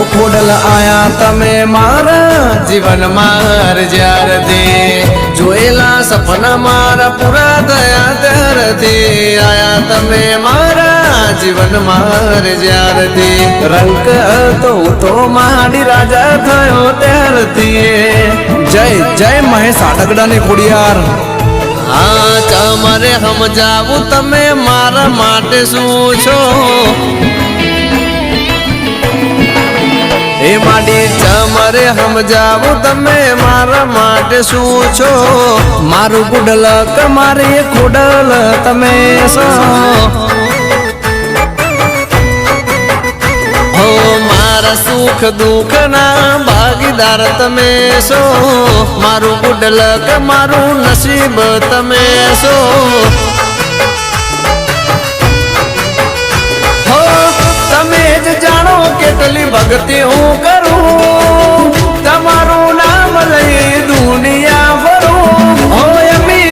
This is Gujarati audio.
ખોડલ આયા તમે મારા જીવન માર જ્યારથી જોયેલા સપના મારા પૂરા થયા ત્યારથી આયા તમે મારા જીવન માર જ્યારથી રંગ તો માડી રાજા થયો ત્યારથી જય જય મહેશ આટકડા ને ખોડિયાર હા તમારે સમજાવું તમે મારા માટે શું છો એ માડી તમારે સમજાવું તમે મારા માટે શું છો મારું ગુડલ મારી ખોડલ તમે છો હો મારા સુખ દુઃખ ના ભાગીદાર તમે છો મારું ગુડલ મારું નસીબ તમે છો તમે જ જાણો કેટલી ભક્તિ હું કરું